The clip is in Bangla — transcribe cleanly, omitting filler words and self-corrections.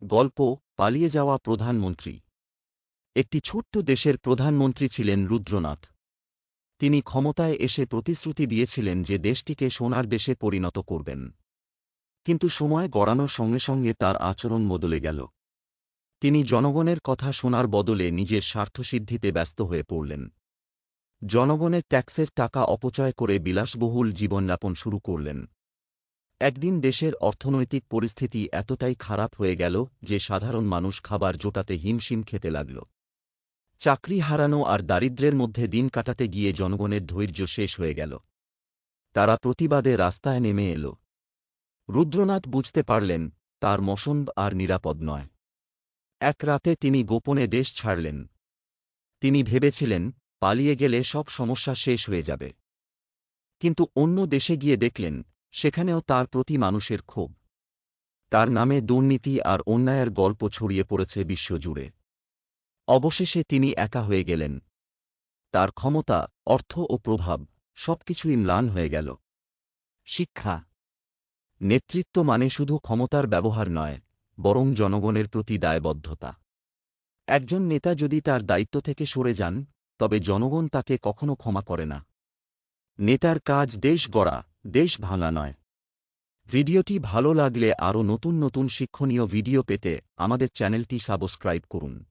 গল্প পালিয়ে যাওয়া প্রধানমন্ত্রী। একটি ছোট্ট দেশের প্রধানমন্ত্রী ছিলেন রুদ্রনাথ। তিনি ক্ষমতায় এসে প্রতিশ্রুতি দিয়েছিলেন যে দেশটিকে সোনার দেশে পরিণত করবেন। কিন্তু সময় গড়ানোর সঙ্গে সঙ্গে তার আচরণ বদলে গেল। তিনি জনগণের কথা শোনার বদলে নিজের স্বার্থসিদ্ধিতে ব্যস্ত হয়ে পড়লেন। জনগণের ট্যাক্সের টাকা অপচয় করে বিলাসবহুল জীবনযাপন শুরু করলেন। একদিন দেশের অর্থনৈতিক পরিস্থিতি এতটাই খারাপ হয়ে গেল যে সাধারণ মানুষ খাবার জোটাতে হিমশিম খেতে লাগল। চাকরি হারানো আর দারিদ্র্যের মধ্যে দিন কাটাতে গিয়ে জনগণের ধৈর্য শেষ হয়ে গেল। তারা প্রতিবাদে রাস্তায় নেমে এল। রুদ্রনাথ বুঝতে পারলেন তার মসনদ আর নিরাপদ নয়। এক রাতে তিনি গোপনে দেশ ছাড়লেন। তিনি ভেবেছিলেন পালিয়ে গেলে সব সমস্যা শেষ হয়ে যাবে। কিন্তু অন্য দেশে গিয়ে দেখলেন সেখানেও তার প্রতি মানুষের ক্ষোভ। তার নামে দুর্নীতি আর অন্যায়ের গল্প ছড়িয়ে পড়েছে বিশ্বজুড়ে। অবশেষে তিনি একা হয়ে গেলেন। তার ক্ষমতা, অর্থ ও প্রভাব সবকিছুই ম্লান হয়ে গেল। শিক্ষা। নেতৃত্ব মানে শুধু ক্ষমতার ব্যবহার নয়, বরং জনগণের প্রতি দায়বদ্ধতা। একজন নেতা যদি তার দায়িত্ব থেকে সরে যান, তবে জনগণ তাকে কখনো ক্ষমা করে না। নেতার কাজ দেশ গড়া, দেশ ভাঙা নয়। ভিডিওটি ভালো লাগলে আরও নতুন নতুন শিক্ষণীয় ভিডিও পেতে আমাদের চ্যানেলটি সাবস্ক্রাইব করুন।